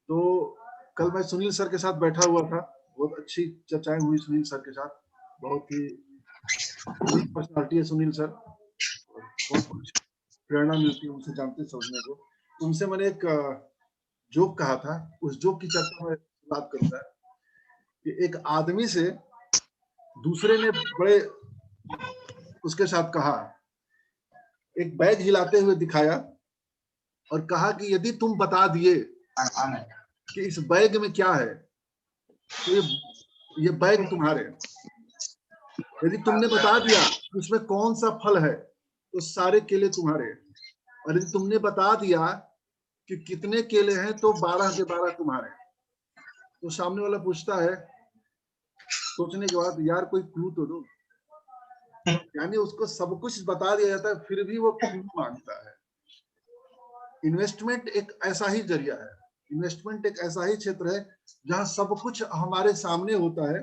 तो कल मैं सुनील सर के साथ बैठा हुआ था, बहुत अच्छी चर्चाएं हुई सुनील सर के साथ, बहुत ही पर्सनालिटी है सुनील सर, बहुत कुछ प्रेरणा मिलती है उनसे जानते समझने को। उनसे मैंने एक जोक कहा था, उस जोक की चर्चा में बात करूंगा कि एक आदमी से दूसरे ने बड़े उसके साथ कहा, एक बैग हिलाते हुए दिखाया और कहा कि यदि तुम बता दिए कि इस बैग में क्या है तो ये बैग तुम्हारे, यदि तुमने बता दिया कि उसमें कौन सा फल है तो सारे केले तुम्हारे, और यदि तुमने बता दिया कि कितने केले हैं तो 12 के 12 तुम्हारे। तो सामने वाला पूछता है सोचने के बाद, यार कोई क्लू तो दो। यानी उसको सब कुछ बता दिया जाता है फिर भी वो क्लू मांगता है। इन्वेस्टमेंट एक ऐसा ही जरिया है, इन्वेस्टमेंट एक ऐसा ही क्षेत्र है जहां सब कुछ हमारे सामने होता है,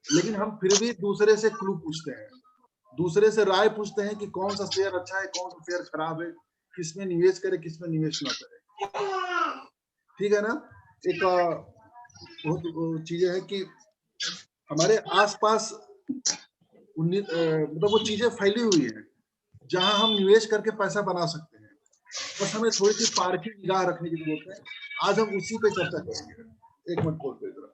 लेकिन हम फिर भी दूसरे से क्लू पूछते हैं, दूसरे से राय पूछते हैं कि कौन सा शेयर अच्छा है, कौन सा शेयर खराब है, किसमें निवेश करें, किसमें निवेश ना करें। ठीक है ना। एक बहुत चीजें है कि हमारे आसपास मतलब वो चीजें फैली हुई है जहां हम निवेश करके पैसा बना सकते हैं, बस हमें थोड़ी सी पारखी निगाह रखने की जरूरत है। आज हम उसी पे चर्चा करेंगे। एक मिनट खोल दो इधर।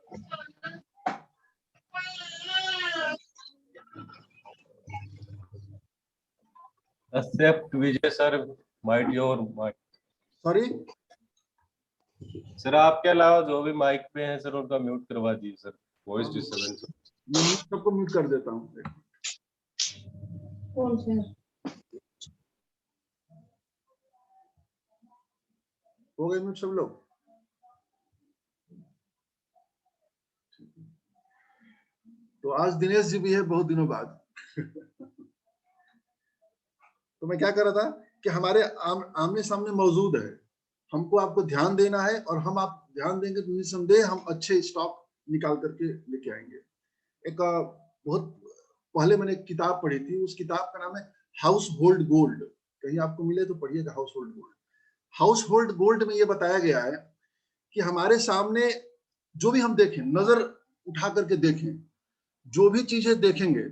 Accept Vijay sir, mute your mic. Sorry sir आपके अलावा जो भी माइक पे हैं सर उनका म्यूट करवा दीजिए सर, वॉइस डिस्टर्बेंस। मैं सबको म्यूट कर देता हूँ। कौन से हो गए म्यूट सब लोग? तो आज दिनेश जी भी है बहुत दिनों बाद। तो मैं क्या कर रहा था कि हमारे आमने सामने मौजूद है, हमको आपको ध्यान देना है, और हम आप ध्यान देंगे तो निसंदेह हम अच्छे स्टॉक निकाल करके लेके आएंगे। एक बहुत पहले मैंने एक किताब पढ़ी थी, उस किताब का नाम है हाउस होल्ड गोल्ड, कहीं आपको मिले तो पढ़िएगा house hold gold. House hold gold में ये बताया गया है कि हमारे सामने जो भी हम देखें, नजर उठा करके देखें, जो भी चीजें देखेंगे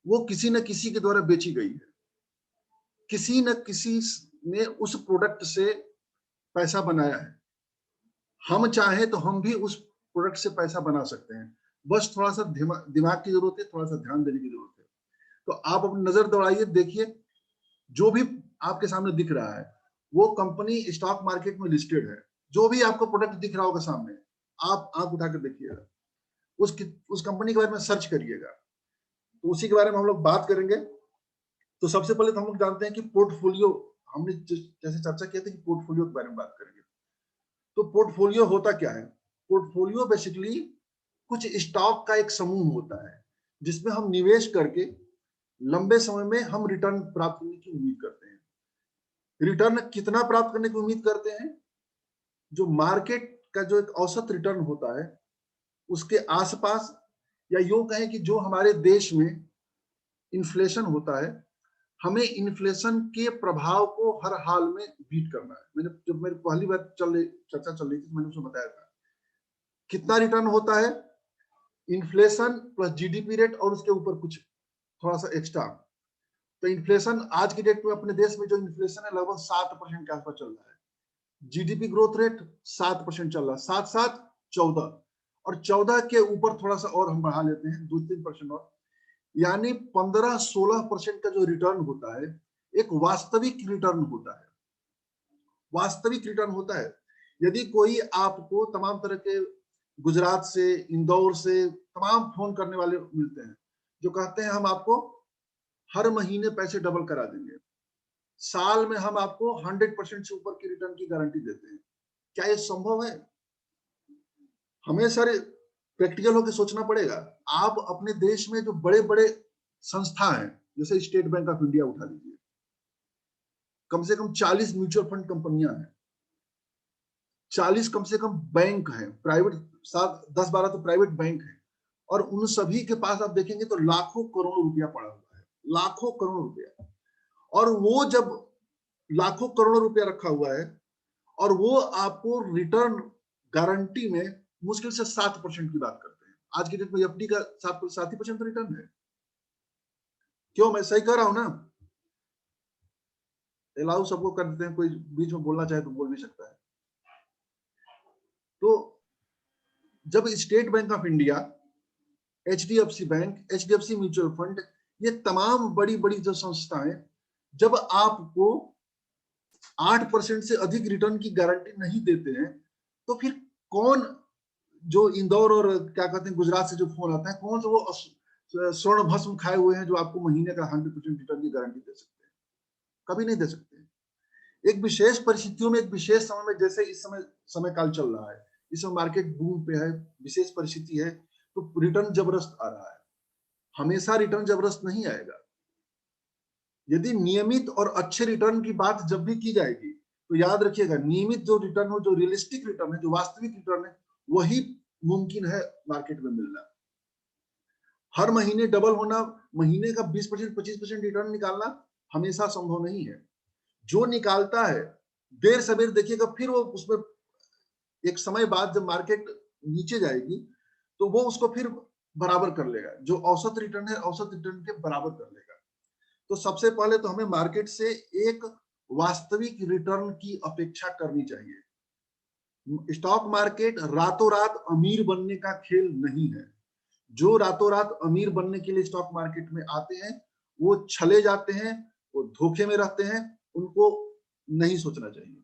वो किसी न किसी के द्वारा बेची गई है, किसी न किसी ने उस प्रोडक्ट से पैसा बनाया है। हम चाहें तो हम भी उस प्रोडक्ट से पैसा बना सकते हैं, बस थोड़ा सा दिमाग की जरूरत है, थोड़ा सा ध्यान देने की जरूरत है। तो आप अपनी नजर दौड़ाइए, देखिए जो भी आपके सामने दिख रहा है वो कंपनी स्टॉक मार्केट में लिस्टेड है। जो भी आपको प्रोडक्ट दिख रहा होगा सामने, आप आंख उठाकर देखिएगा, उस कंपनी के बारे में सर्च करिएगा। तो उसी के बारे में हम लोग बात करेंगे। तो सबसे पहले तो हम लोग जानते हैं कि पोर्टफोलियो, हमने जैसे चर्चा किया था कि पोर्टफोलियो के बारे में बात करेंगे। तो पोर्टफोलियो होता क्या है? पोर्टफोलियो बेसिकली कुछ स्टॉक का एक समूह होता है जिसमें हम निवेश करके लंबे समय में हम रिटर्न प्राप्त करने की उम्मीद करते हैं। रिटर्न कितना प्राप्त करने की उम्मीद करते हैं? जो मार्केट का जो एक औसत रिटर्न होता है उसके आसपास, या यूं कहें कि जो हमारे देश में इन्फ्लेशन होता है, हमें इन्फ्लेशन के प्रभाव को हर हाल में बीट करना है। मैंने जब मेरी पहली बार चर्चा चल रही थी तो मैंने उसमें बताया था कितना रिटर्न होता है, इन्फ्लेशन प्लस जीडीपी रेट और उसके ऊपर कुछ थोड़ा सा एक्स्ट्रा। तो इन्फ्लेशन आज की डेट में अपने देश में जो इन्फ्लेशन है लगभग 7% के आसपास चल रहा है। जीडीपी ग्रोथ रेट 7% चल रहा है, 7 14, और 14 के ऊपर थोड़ा सा और हम बढ़ा लेते हैं 2-3% और, यानी 15-16% का जो रिटर्न होता है एक वास्तविक रिटर्न होता है। वास्तविक रिटर्न होता है। यदि कोई आपको तमाम तरह के गुजरात से, इंदौर से तमाम फोन करने वाले मिलते हैं जो कहते हैं हम आपको हर महीने पैसे डबल करा देंगे, साल में हम आपको 100% से ऊपर की रिटर्न की गारंटी देते हैं, क्या ये संभव है? हमें सर प्रैक्टिकल होकर सोचना पड़ेगा। आप अपने देश में जो बड़े बड़े संस्था हैं, जैसे स्टेट बैंक ऑफ इंडिया उठा लीजिए, कम से कम 40 म्यूचुअल फंड कंपनियां हैं, 40 कम से कम बैंक हैं, प्राइवेट 10-12 तो प्राइवेट बैंक हैं, और उन सभी के पास आप देखेंगे तो लाखों करोड़ों रुपया पड़ा हुआ है, लाखों करोड़ रुपया। और वो जब लाखों करोड़ों रुपया रखा हुआ है और वो आपको रिटर्न गारंटी में मुश्किल से 7% की बात करते हैं। आज की डेट में एफडी का 7% रिटर्न है। क्यों, मैं सही कह रहा हूं ना? अलाउ सबको कर देते हैं, कोई बीच में बोलना चाहे तो बोल भी सकता है। तो जब state bank of India, HDFC bank, HDFC mutual fund, ये तमाम बड़ी बड़ी जो संस्थाएं जब आपको 8% से अधिक रिटर्न की गारंटी नहीं देते हैं, तो फिर कौन, जो इंदौर और क्या कहते हैं गुजरात से जो फोन आता है, कौन सा वो स्वर्ण भस्म खाए हुए हैं जो आपको महीने का 100% रिटर्न की गारंटी दे सकते हैं? कभी नहीं दे सकते। एक विशेष परिस्थितियों में, एक विशेष समय में, जैसे इस समय काल चल रहा है, इस समय मार्केट बूम पे है, विशेष परिस्थिति है, तो रिटर्न जबरदस्त आ रहा है। हमेशा रिटर्न जबरदस्त नहीं आएगा। यदि नियमित और अच्छे रिटर्न की बात जब भी की जाएगी, तो याद रखिएगा, नियमित जो रिटर्न हो, जो रियलिस्टिक रिटर्न है, जो वास्तविक रिटर्न है, वही मुमकिन है मार्केट में मिलना। हर महीने डबल होना, महीने का 20% 25% रिटर्न निकालना हमेशा संभव नहीं है। जो निकालता है, देर सवेर देखिएगा, फिर वो उसमें एक समय बाद जब मार्केट नीचे जाएगी, तो वो उसको फिर बराबर कर लेगा। जो औसत रिटर्न है, औसत रिटर्न के बराबर कर लेगा। तो सबसे पहले तो हमें मार्केट से एक वास्तविक रिटर्न की अपेक्षा करनी चाहिए। स्टॉक मार्केट रातों रात अमीर बनने का खेल नहीं है। जो रातों रात अमीर बनने के लिए स्टॉक मार्केट में आते हैं, वो छले जाते हैं, वो धोखे में रहते हैं। उनको नहीं सोचना चाहिए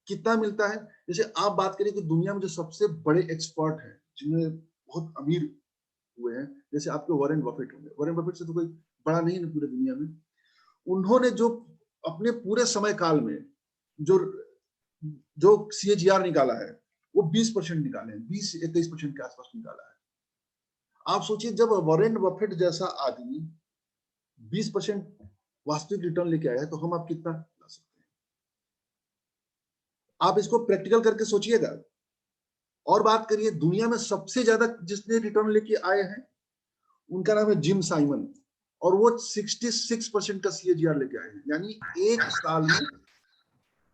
कितना मिलता है। जैसे आप बात करें कि दुनिया में जो सबसे बड़े एक्सपर्ट हैं, जिन्हें बहुत अमीर हुए हैं, जैसे आपके वॉरेन बफेट होंगे। वॉरेन बफेट से तो कोई बड़ा नहीं है पूरे दुनिया में। उन्होंने जो अपने पूरे समय काल में जो जो सीएजीआर निकाला है, वो 20% निकाले हैं, 20-21% के आसपास निकाला है। आप सोचिए, जब वॉरेन बफेट जैसा आदमी 20% वास्तविक रिटर्न लेके आया है, तो हम आप कितना ला सकते हैं? आप इसको प्रैक्टिकल करके सोचिएगा। और बात करिए, दुनिया में सबसे ज्यादा जिसने रिटर्न लेके आए हैं, उनका नाम है जिम साइमन, और वो 66% का सीएजीआर लेके आए हैं। यानी एक साल में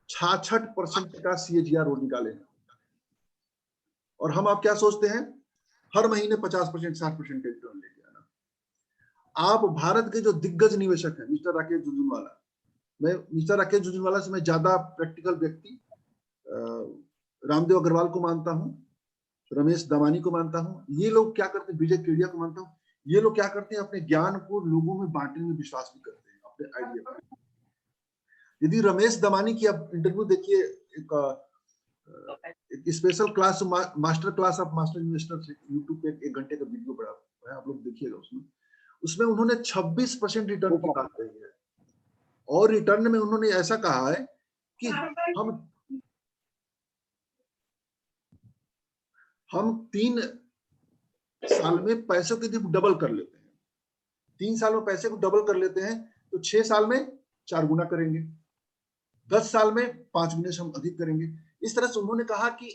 66% का सीएजीआर वो निकाले हैं। और हम आप क्या सोचते हैं? हर महीने 50% 60% का रिटर्न लेके आना। आप भारत के जो दिग्गज निवेशक हैं, मिस्टर राकेश झुनझुनवाला, मैं मिस्टर राकेश झुनझुनवाला से मैं ज्यादा प्रैक्टिकल व्यक्ति रामदेव अग्रवाल को मानता हूं, रमेश दमानी को मानता हूं। ये लोग क्या करते हैं, विजय केडिया को मानता हूं। ये लोग क्या करते हैं, अपने ज्ञान को लोगों में बांटने में विश्वास भी करते हैं, अपने आइडिया पर। यदि रमेश दमानी की आप इंटरव्यू देखिए, एक special class, master class of master investor, YouTube पे 1 घंटे का वीडियो बड़ा है, आप लोग देखिएगा। उसमें उन्होंने 26% रिटर्न की बात कही है। और रिटर्न में उन्होंने ऐसा कहा है कि हम 3 साल में पैसे को डबल कर लेते हैं। 3 साल में पैसे को डबल कर लेते हैं, तो 6 साल में 4 गुना करेंगे, 10 साल में 5 गुने से हम अधिक करेंगे। इस तरह से उन्होंने कहा कि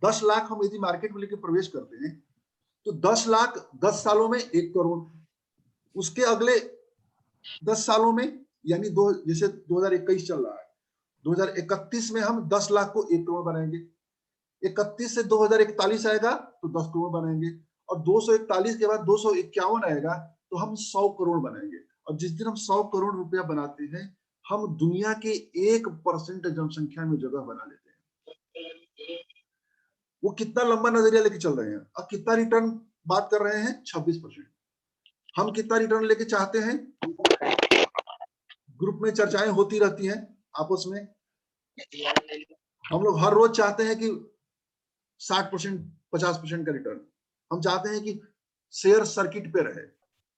10 लाख हम यदि मार्केट में लेकर प्रवेश करते हैं, तो 10 लाख 10 सालों में 1 करोड़, उसके अगले 10 सालों में, यानी जैसे 2021 चल रहा है, 2031 में हम 10 लाख को 1 करोड़ बनाएंगे। 31 से 2041 आएगा तो 10 करोड़ बनाएंगे, और 241 के बाद 251 आएगा तो हम 100 करोड़ बनाएंगे। और जिस दिन हम 100 करोड़ रुपया बनाते हैं, हम दुनिया के 1% जनसंख्या में जगह बना लेते हैं। वो कितना लंबा नजरिया लेके चल रहे हैं, और कितना रिटर्न बात कर रहे हैं? 26%। हम कितना रिटर्न लेके चाहते हैं? ग्रुप में चर्चाएं होती रहती हैं आपस में। हम लोग हर रोज चाहते हैं कि 60% 50% का रिटर्न। हम चाहते हैं कि शेयर सर्किट पे रहे।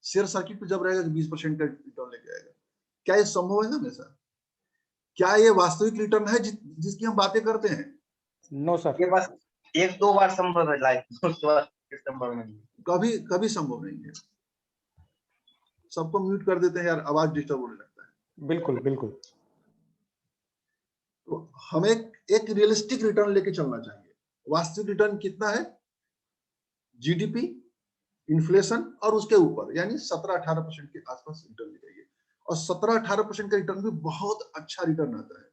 शेयर सर्किट पे जब रहेगा तो 20% का रिटर्न लेके आएगा। क्या ये संभव है हमेशा? क्या ये वास्तविक रिटर्न है जिसकी हम बातें करते हैं? नो सर, ये बस 1-2 बार संभव है लाइफ, उसके बाद संभव नहीं, कभी कभी संभव नहीं है। सबको म्यूट कर देते हैं यार, आवाज डिस्टर्ब होने लगता है। बिल्कुल बिल्कुल। तो हमें एक रियलिस्टिक रिटर्न लेके चलना चाहिए। वास्तविक रिटर्न कितना है? जीडीपी, इन्फ्लेशन और उसके ऊपर, यानी 17-18% के आसपास रिटर्न चाहिए। और 17-18% का रिटर्न भी बहुत अच्छा रिटर्न आता है।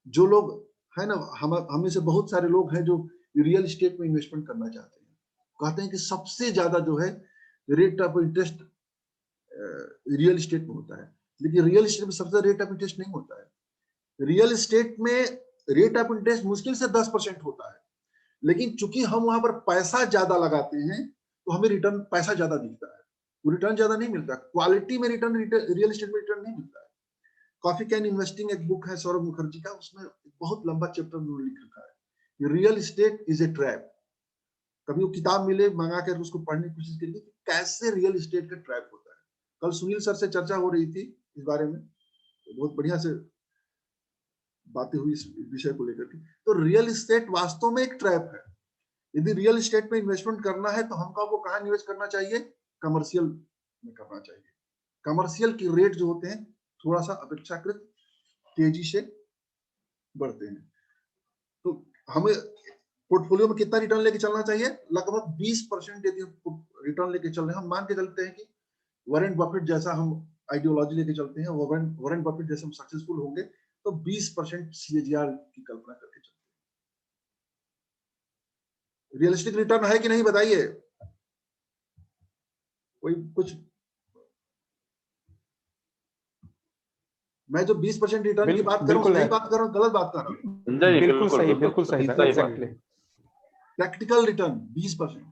जो लोग है ना, हम में से बहुत सारे लोग हैं जो रियल एस्टेट में इन्वेस्टमेंट करना चाहते हैं, कहते हैं कि सबसे ज्यादा जो है rate of interest real estate में होता है, लेकिन रियल एस्टेट में सबसे रेट ऑफ इंटरेस्ट नहीं होता है। रियल एस्टेट में रेट ऑफ इंटरेस्ट मुश्किल से 10% होता है, लेकिन चूंकि हम वहां पर पैसा ज्यादा लगाते हैं तो हमें रिटर्न पैसा ज्यादा दिखता है, रिटर्न ज्यादा नहीं मिलता। क्वालिटी में रिटर्न रियल एस्टेट में रिटर्न नहीं मिलता है। कॉफी कैन इन्वेस्टिंग एक बुक है सौरभ मुखर्जी का, उसमें बहुत लंबा चैप्टर उन्होंने लिख रखा है, real estate is a trap. कभी वो किताब मिले मंगा कर उसको पढ़ने की कोशिश करिए कि कैसे रियल एस्टेट का ट्रैप होता है। कल सुनील सर से चर्चा हो रही थी इस बारे में, बहुत बढ़िया से बातें हुई इस विषय को लेकर के। तो रियल एस्टेट वास्तव में एक ट्रैप है। यदि रियल एस्टेट में इन्वेस्टमेंट करना है तो हमको आपको कहाँ निवेश करना चाहिए? कमर्शियल में करना चाहिए। कमर्शियल की रेट जो होते हैं थोड़ा सा अपेक्षाकृत तेजी से बढ़ते हैं। तो हमें पोर्टफोलियो में कितना रिटर्न लेके चलना चाहिए? लगभग 20% यदि रिटर्न लेके चल रहे हैं, हम मान के चलते हैं कि वॉरेन बफेट जैसा हम आइडियोलॉजी लेके चलते हैं, वॉरेन बफेट जैसे हम सक्सेसफुल होंगे तो 20% CAGR की कल्पना करके चलते हैं। रियलिस्टिक रिटर्न है कि नहीं बताइए? कोई कुछ? मैं जो 20% रिटर्न की बात कर रहा हूँ सही बात कर रहा हूँ, गलत बात कर रहा हूँ? बिल्कुल सही, बिल्कुल सही सर, एग्जैक्टली। प्रैक्टिकल रिटर्न 20%,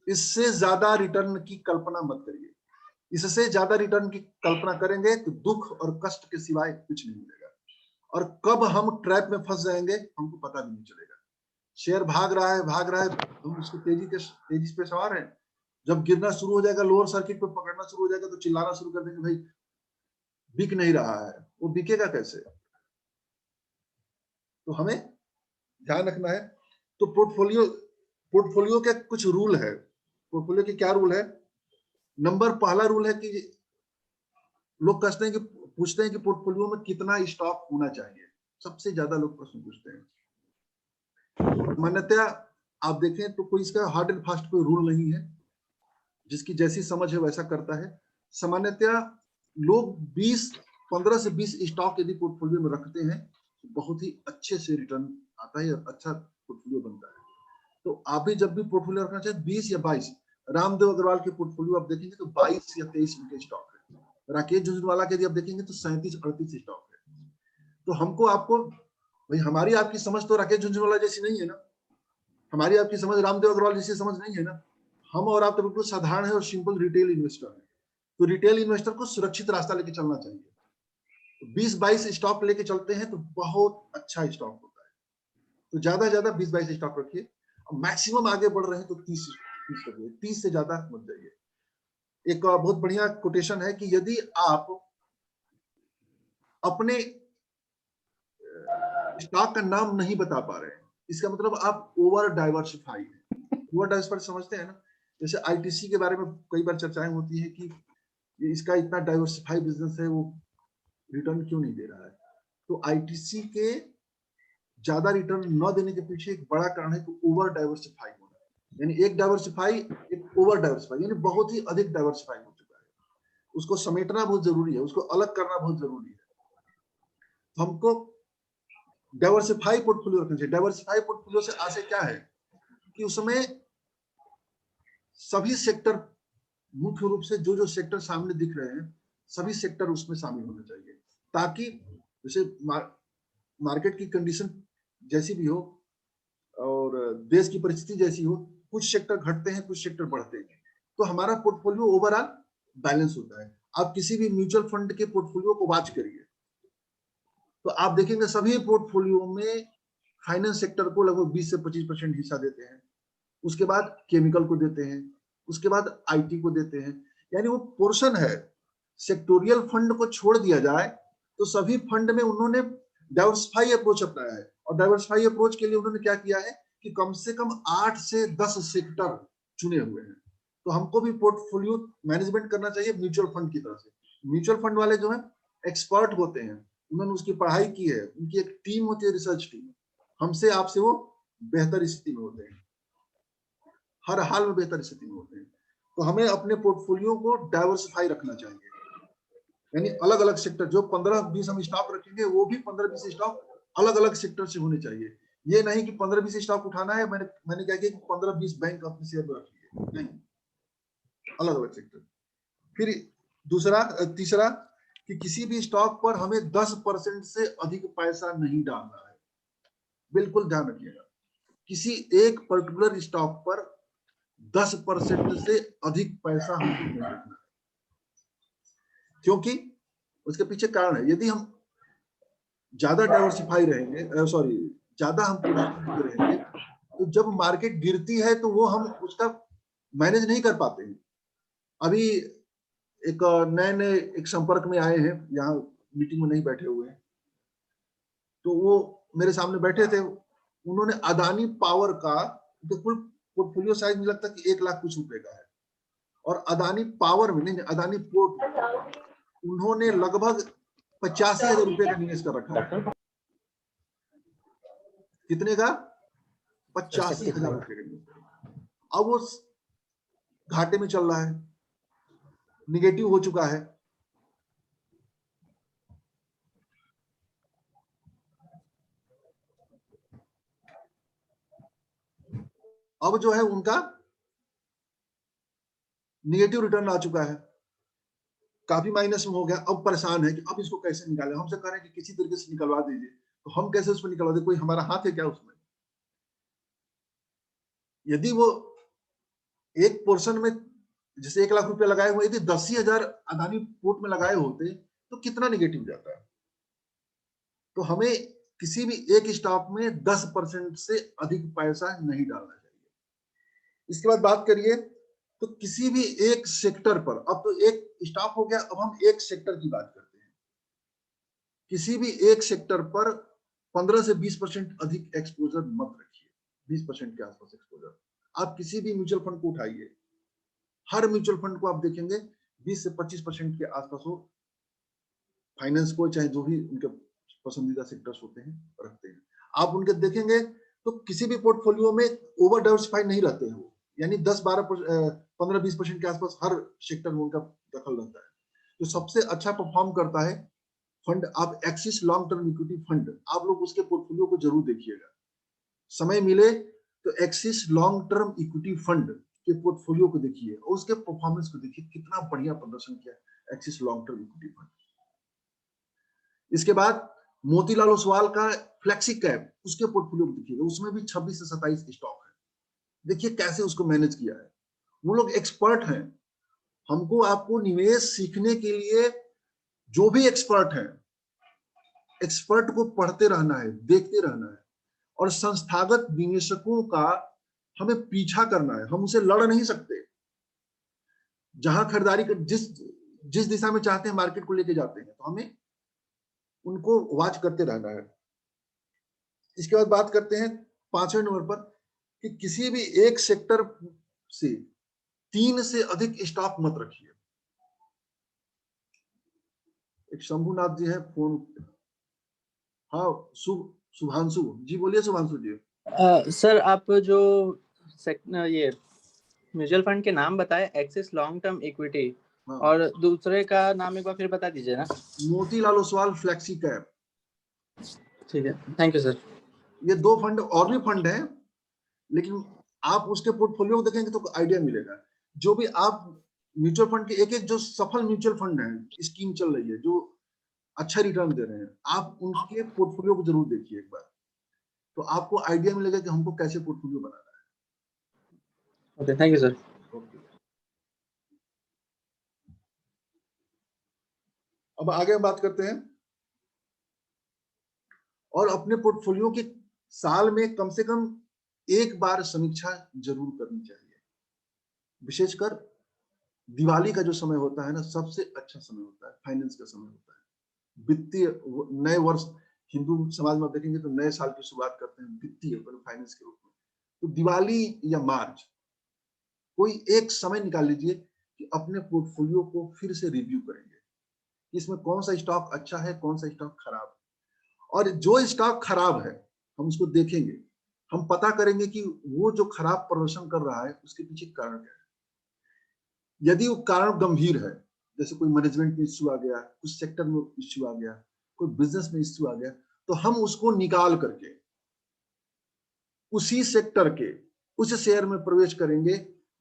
इससे ज्यादा रिटर्न की कल्पना मत करिए। इससे ज्यादा रिटर्न की कल्पना करेंगे तो दुख और कष्ट के सिवाय कुछ नहीं मिलेगा, और कब हम ट्रैप में फंस जाएंगे हमको पता भी नहीं चलेगा। शेयर भाग रहा है, हम उसको तेजी पे सवार हैं, जब गिरना शुरू हो जाएगा, लोअर सर्किट पे पकड़ना शुरू हो जाएगा तो चिल्लाना शुरू कर देंगे, भाई बिक नहीं रहा है। वो बिकेगा कैसे? तो हमें ध्यान रखना है। तो पोर्टफोलियो के कुछ रूल है। पोर्टफोलियो के क्या रूल है? पहला रूल है कि लोग पूछते हैं कि पोर्टफोलियो में कितना स्टॉक होना चाहिए। सबसे ज्यादा लोग प्रश्न पूछते हैं। सामान्यतया आप देखें तो कोई इसका हार्ड एंड फास्ट कोई रूल नहीं है, जिसकी जैसी समझ है वैसा करता है। सामान्यतया लोग 15 से 20 स्टॉक यदि पोर्टफोलियो में रखते हैं तो बहुत ही अच्छे से रिटर्न आता है और अच्छा पोर्टफोलियो बनता है। तो आप भी जब भी पोर्टफोलियो रखना चाहे 20 या 22, रामदेव अग्रवाल के पोर्टफोलियो आप देखेंगे तो 22 या 23 उनके स्टॉक है। राकेश झुंझुनवाला के यदि आप देखेंगे तो 37-38 स्टॉक है। तो हमको आपको, भाई हमारी आपकी समझ तो राकेश झुंझुनवाला जैसी नहीं है ना, हमारी आपकी समझ रामदेव अग्रवाल जैसी समझ नहीं है ना। हम और आप तो बिल्कुल साधारण है और सिंपल रिटेल इन्वेस्टर है। तो रिटेल इन्वेस्टर को सुरक्षित रास्ता लेके चलना चाहिए। 20-22 स्टॉक लेके चलते हैं तो बहुत अच्छा स्टॉक होता है। तो ज्यादा 20-22 स्टॉक रखिए। मैक्सिमम आगे बढ़ रहे हैं तो 30 रखिए, 30 से ज्यादा मत जाइए। एक बहुत बढ़िया कोटेशन है कि यदि आप अपने स्टॉक का नाम नहीं बता पा रहे हैं, इसका मतलब आप ओवर डाइवर्सिफाई है। ओवर डाइवर्सिफाई समझते हैं ना? जैसे ITC के बारे में कई बार चर्चाएं होती है कि इसका इतना डाइवर्सिफाई बिजनेस है, वो रिटर्न क्यों नहीं दे रहा है? तो ITC के ज्यादा रिटर्न न देने के पीछे एक बड़ा कारण है कि ओवर डाइवर्सिफाई होना, यानी एक डाइवर्सिफाई, एक ओवर डाइवर्सिफाई, यानी बहुत ही अधिक डाइवर्सिफाई हो चुका है। उसको समेटना बहुत जरूरी है, उसको अलग करना बहुत जरूरी है। हमको डाइवर्सिफाई पोर्टफोलियो रखना चाहिए। डाइवर्सिफाई पोर्टफोलियो से आशय क्या है कि उसमें सभी सेक्टर, मुख्य रूप से जो सेक्टर सामने दिख रहे हैं सभी सेक्टर उसमें शामिल होने चाहिए, ताकि जैसे मार्केट की कंडीशन जैसी भी हो और देश की परिस्थिति जैसी हो, कुछ सेक्टर घटते हैं, कुछ सेक्टर बढ़ते हैं, तो हमारा पोर्टफोलियो ओवरऑल बैलेंस होता है। आप किसी भी म्यूचुअल फंड के पोर्टफोलियो को वॉच करिए तो आप देखेंगे सभी पोर्टफोलियो में फाइनेंस सेक्टर को लगभग 20 से 25% हिस्सा देते हैं, उसके बाद केमिकल को देते हैं, उसके बाद IT को देते हैं, यानी वो पोर्शन है। सेक्टोरियल फंड को छोड़ दिया जाए तो सभी फंड में उन्होंने डाइवर्सिफाई अप्रोच अपनाया है, और डाइवर्सिफाई अप्रोच के लिए उन्होंने क्या किया है कि कम से कम 8 से 10 सेक्टर चुने हुए हैं। तो हमको भी पोर्टफोलियो मैनेजमेंट करना चाहिए म्यूचुअल फंड की तरह से। म्यूचुअल फंड वाले जो है एक्सपर्ट होते हैं, उन्होंने उसकी पढ़ाई की है, उनकी एक टीम होती है, रिसर्च टीम। हमसे आपसे वो बेहतर स्थिति में होते हैं, हर हाल में बेहतर स्थिति में होते हैं। तो हमें अपने पोर्टफोलियो को डाइवर्सिफाई रखना चाहिए, यानी अलग अलग सेक्टर, जो 15-20 हम स्टॉक रखेंगे वो भी 15-20 स्टॉक अलग अलग सेक्टर से होने चाहिए। ये नहीं कि 15-20 स्टॉक उठाना है, मैंने क्या किया कि 15-20 बैंक अपने शेयर में रखिए, नहीं, अलग अलग सेक्टर। फिर तीसरा कि किसी भी स्टॉक पर हमें 10% से अधिक पैसा नहीं डालना है, बिल्कुल ध्यान रखिएगा। किसी एक पर्टिकुलर स्टॉक पर 10% से अधिक पैसा हमको नहीं रखना है, क्योंकि उसके पीछे कारण है। यदि हम ज्यादा डाइवर्सिफाई रहेंगे, ज्यादा हम पोजीशन में रहेंगे, तो जब मार्केट गिरती है तो वो हम उसका मैनेज नहीं कर पाते हैं। अभी एक नए एक संपर्क में आए हैं, यहाँ मीटिंग में नहीं बैठे हुए हैं, तो वो मेरे सामने बैठे थे। उन्होंने अदानी पावर का कुल पोर्टफोलियो साइज मुझे लगता है कि 1 लाख कुछ रुपए का है, और अदानी पावर में नहीं, अदानी पोर्ट उन्होंने लगभग 85,000 रुपए का निवेश कर रखा है। कितने का? 85,000 रुपए का निवेश। अब वो घाटे में चल रहा है, निगेटिव हो चुका है। अब जो है उनका निगेटिव रिटर्न आ चुका है, काफी माइनस में हो गया। अब परेशान है कि अब इसको कैसे निकालें। हमसे कह रहे हैं कि किसी तरीके से निकलवा दीजिए, तो हम कैसे उसको निकलवा दें? कोई हमारा हाथ है क्या उसमें? यदि वो एक पोर्शन में जैसे 1 लाख रुपया लगाए हुए, यदि 10,000 अदानी पोर्ट में लगाए होते तो कितना निगेटिव जाता है। तो हमें किसी भी एक स्टॉक में 10% से अधिक पैसा नहीं डालना चाहिए। इसके बाद बात करिए तो किसी भी एक सेक्टर पर, अब तो एक स्टॉक हो गया, अब हम एक सेक्टर की बात करते हैं। किसी भी एक सेक्टर पर 15 से 20% अधिक एक्सपोजर मत रखिए, 20% के आसपास एक्सपोजर। आप किसी भी म्यूचुअल फंड को उठाइए, हर म्यूचुअल फंड को आप देखेंगे 20 से 25% के आसपास वो फाइनेंस को, चाहे जो भी उनके पसंदीदा सेक्टर्स होते हैं, रखते हैं। आप उनके देखेंगे तो किसी भी पोर्टफोलियो में ओवर डाइवर्सिफाइड नहीं रहते हैं वो, यानी 15-20% के आसपास हर सेक्टर में उनका दखल रहता है। तो सबसे अच्छा परफॉर्म करता है फंड, आप axis long term equity fund, आप लोग उसके पोर्टफोलियो को जरूर देखिएगा। समय मिले तो axis long term equity fund के पोर्टफोलियो को देखिए और उसके परफॉर्मेंस को देखिए, कितना बढ़िया प्रदर्शन किया axis long term equity fund. इसके बाद मोतीलाल ओसवाल का फ्लेक्सी कैप, उसके पोर्टफोलियो को देखिएगा, उसमें भी 26 से 27 स्टॉक है। देखिए कैसे उसको मैनेज किया है। वो लोग एक्सपर्ट हैं। हमको आपको निवेश सीखने के लिए जो भी एक्सपर्ट है, एक्सपर्ट को पढ़ते रहना है, देखते रहना है, और संस्थागत निवेशकों का हमें पीछा करना है। हम उसे लड़ नहीं सकते। जहां खरीदारी कर जिस दिशा में चाहते हैं मार्केट को लेके जाते हैं, तो हमें उनको वॉच करते रहना है। इसके बाद बात करते हैं 5वें नंबर पर कि किसी भी एक सेक्टर से 3 से अधिक स्टॉक मत रखिए। एक शंभुनाथ जी है फोन। हाँ, शुभांशु जी, बोलिए शुभांशु जी। सर आप जो ये म्यूचुअल फंड के नाम बताए, एक्सिस लॉन्ग टर्म इक्विटी, हाँ, और दूसरे का नाम एक बार फिर बता दीजिए ना। Motilal Oswal flexi cap. ठीक है, थैंक यू सर। ये 2 फंड और भी फंड हैं, लेकिन आप उसके पोर्टफोलियो को देखेंगे तो आइडिया मिलेगा। जो भी आप म्यूचुअल फंड के एक जो सफल म्यूचुअल फंड है, स्कीम चल रही है जो अच्छा रिटर्न दे रहे हैं, आप उनके पोर्टफोलियो को जरूर देखिए एक बार, तो आपको आइडिया मिलेगा कि हमको कैसे पोर्टफोलियो बनाना है। Okay, thank you sir. अब आगे हम बात करते हैं, और अपने पोर्टफोलियो की साल में कम से कम एक बार समीक्षा जरूर करनी चाहिए। विशेषकर दिवाली का जो समय होता है ना, सबसे अच्छा समय होता है, फाइनेंस का समय होता है। वित्तीय नए वर्ष, हिंदू समाज में देखेंगे तो नए साल की शुरुआत करते हैं वित्तीय फाइनेंस के रूप में। तो दिवाली या मार्च, कोई एक समय निकाल लीजिए कि अपने पोर्टफोलियो को फिर से रिव्यू करेंगे, इसमें कौन सा स्टॉक अच्छा है, कौन सा स्टॉक खराब है। और जो स्टॉक खराब है हम उसको देखेंगे, हम पता करेंगे कि वो जो खराब प्रदर्शन कर रहा है उसके पीछे कारण क्या है। यदि वो कारण गंभीर है, जैसे कोई मैनेजमेंट में इश्यू आ गया, कुछ सेक्टर में इश्यू आ गया, कोई बिजनेस में इश्यू आ गया, तो हम उसको निकाल करके उसी सेक्टर के उस शेयर में प्रवेश करेंगे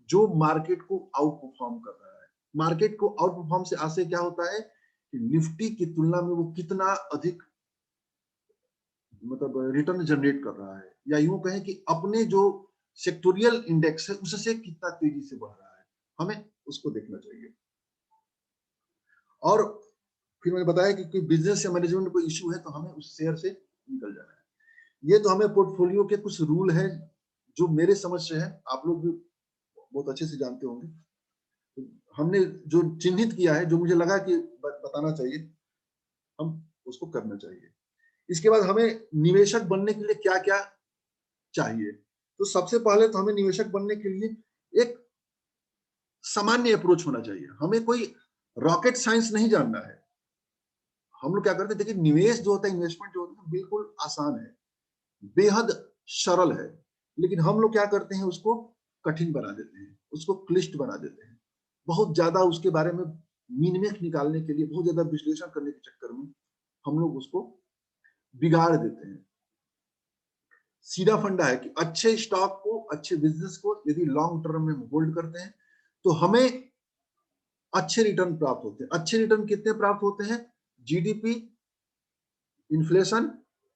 जो मार्केट को आउट परफॉर्म कर रहा है। मार्केट को आउट परफॉर्म से आशय क्या होता है कि निफ्टी की तुलना में वो कितना अधिक मतलब रिटर्न जनरेट कर रहा है, या यूं कहें कि अपने जो सेक्टोरियल इंडेक्स है उससे कितना तेजी से बढ़ रहा है, हमें उसको देखना चाहिए। और फिर मैंने बताया कि कोई बिजनेस या मैनेजमेंट में कोई इश्यू है तो हमें उस शेयर से निकल जाना है। ये तो हमें पोर्टफोलियो के कुछ रूल है जो मेरे समझ से है, आप लोग भी बहुत अच्छे से जानते होंगे। हमने जो चिन्हित किया है, जो मुझे लगा कि बताना चाहिए, हम उसको करना चाहिए। इसके बाद हमें निवेशक बनने के लिए क्या क्या चाहिए। तो सबसे पहले तो हमें निवेशक बनने के लिए एक सामान्य अप्रोच होना चाहिए। हमें कोई रॉकेट साइंस नहीं जानना है। हम लोग क्या करते हैं, देखिए निवेश जो होता है, इन्वेस्टमेंट जो होता है बिल्कुल आसान है, बेहद सरल है, लेकिन हम लोग क्या करते हैं उसको कठिन बना देते हैं, उसको क्लिष्ट बना देते हैं। बहुत ज्यादा उसके बारे में मीनिंग निकालने के लिए, बहुत ज्यादा विश्लेषण करने के चक्कर में हम लोग उसको बिगाड़ देते हैं। सीधा फंडा है कि अच्छे स्टॉक को, अच्छे बिजनेस को यदि लॉन्ग टर्म में होल्ड करते हैं तो हमें अच्छे रिटर्न प्राप्त होते हैं। अच्छे रिटर्न कितने प्राप्त होते हैं? जीडीपी, इन्फ्लेशन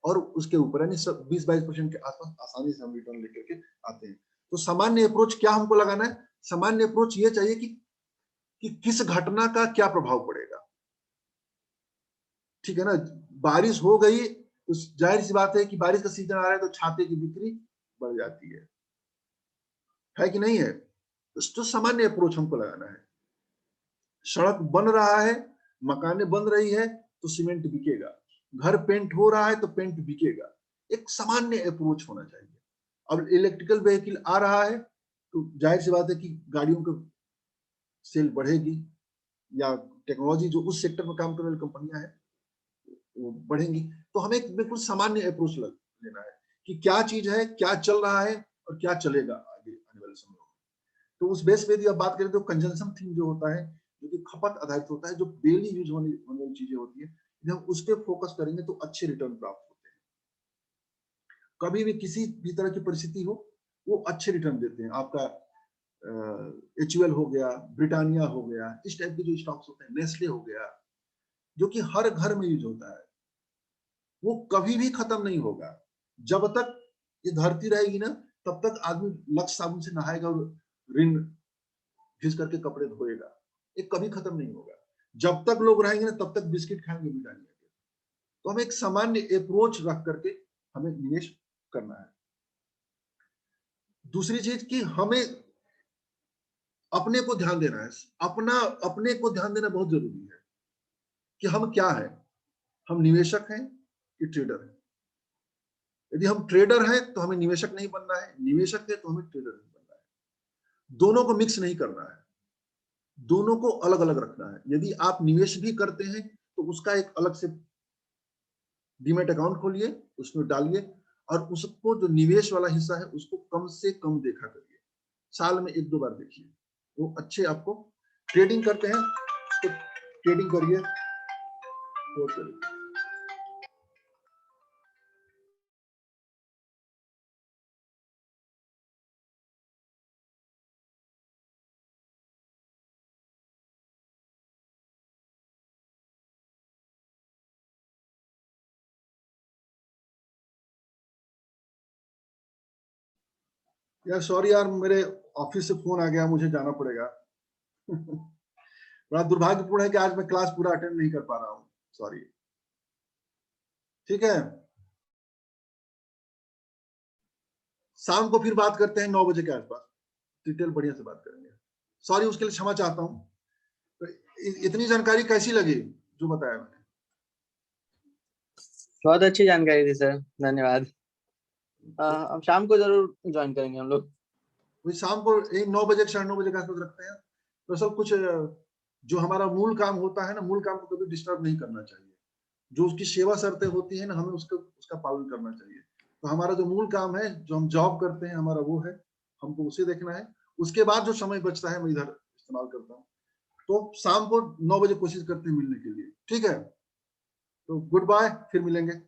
और उसके ऊपर, यानी 20-22% के आसपास आसानी से हम रिटर्न लेकर के आते हैं। तो सामान्य अप्रोच क्या हमको लगाना है? सामान्य अप्रोच ये चाहिए कि किस घटना का क्या प्रभाव पड़ेगा। ठीक है ना, बारिश हो गई तो जाहिर सी बात है कि बारिश का सीजन आ रहा है तो छाते की बिक्री बढ़ जाती है कि नहीं है? तो सामान्य अप्रोच हमको लगाना है। सड़क बन रहा है, मकानें बन रही है तो सीमेंट बिकेगा, घर पेंट हो रहा है तो पेंट बिकेगा। एक सामान्य अप्रोच होना चाहिए। अब इलेक्ट्रिकल व्हीकल आ रहा है तो जाहिर सी बात है कि गाड़ियों की सेल बढ़ेगी, या टेक्नोलॉजी जो उस सेक्टर में काम करने वाली कंपनियां हैं वो बढ़ेंगी। तो हमें एक बिल्कुल सामान्य अप्रोच लेना है कि क्या चीज है, क्या चल रहा है और क्या चलेगा आगे आने वाले समय में। तो उस बेस पे यदि आप बात करें तो कंजम्पशन थीम जो होता है, जो कि खपत आधारित होता है, जो डेली यूज होने वाली चीजें होती है, यदि हम उस पर फोकस करेंगे तो अच्छे रिटर्न प्राप्त होते हैं। कभी भी किसी भी तरह की परिस्थिति हो वो अच्छे रिटर्न देते हैं। आपका HUL हो गया, ब्रिटानिया हो गया, इस टाइप के जो स्टॉक्स होते हैं, नेस्ले हो गया, जो कि हर घर में यूज होता है, वो कभी भी खत्म नहीं होगा। जब तक ये धरती रहेगी ना तब तक आदमी लक्स साबुन से नहाएगा और रिन घिस करके कपड़े धोएगा, ये कभी खत्म नहीं होगा। जब तक लोग रहेंगे ना तब तक बिस्किट खाएंगे, मिठाई खाएंगे। तो हमें एक सामान्य अप्रोच रख करके हमें निवेश करना है। दूसरी चीज कि हमें अपने को ध्यान देना है। अपने को ध्यान देना बहुत जरूरी है कि हम क्या है, हम निवेशक हैं कि ट्रेडर हैं। यदि हम ट्रेडर हैं तो हमें निवेशक नहीं बनना है, निवेशक है तो हमें ट्रेडर नहीं बनना है। दोनों को मिक्स नहीं करना है, दोनों को अलग अलग रखना है। यदि आप निवेश भी करते हैं तो उसका एक अलग से डीमैट अकाउंट खोलिए, उसमें डालिए, और उसको जो निवेश वाला हिस्सा है उसको कम से कम देखा करिए, साल में 1-2 बार देखिए। वो अच्छे आपको ट्रेडिंग करते हैं तो ट्रेडिंग करिए, तो करिए। यार सॉरी यार, मेरे ऑफिस से फोन आ गया, मुझे जाना पड़ेगा। बड़ा दुर्भाग्यपूर्ण है कि आज मैं क्लास पूरा अटेंड नहीं कर पा रहा हूँ, सॉरी। ठीक है, शाम को फिर बात करते हैं 9 बजे के आसपास, डिटेल बढ़िया से बात करेंगे। सॉरी, उसके लिए क्षमा चाहता हूँ। तो इतनी जानकारी कैसी लगी जो बताया मैंने? बहुत अच्छी जानकारी थी सर, धन्यवाद। अब शाम को जरूर ज्वाइन करेंगे हम लोग। वही शाम को 9 बजे 9:30 बजे के आसपास रखते हैं। तो सब कुछ जो हमारा मूल काम होता है ना, मूल काम को कभी डिस्टर्ब नहीं करना चाहिए। जो उसकी सेवा शर्तें होती है ना, हमें उसका पालन करना चाहिए। तो हमारा जो मूल काम है, जो हम जॉब करते हैं, हमारा वो है, हमको उसे देखना है। उसके बाद जो समय बचता है मैं इधर इस्तेमाल करता हूँ। तो शाम को 9 बजे कोशिश करते हैं मिलने के लिए, ठीक है? तो गुड बाय, फिर मिलेंगे।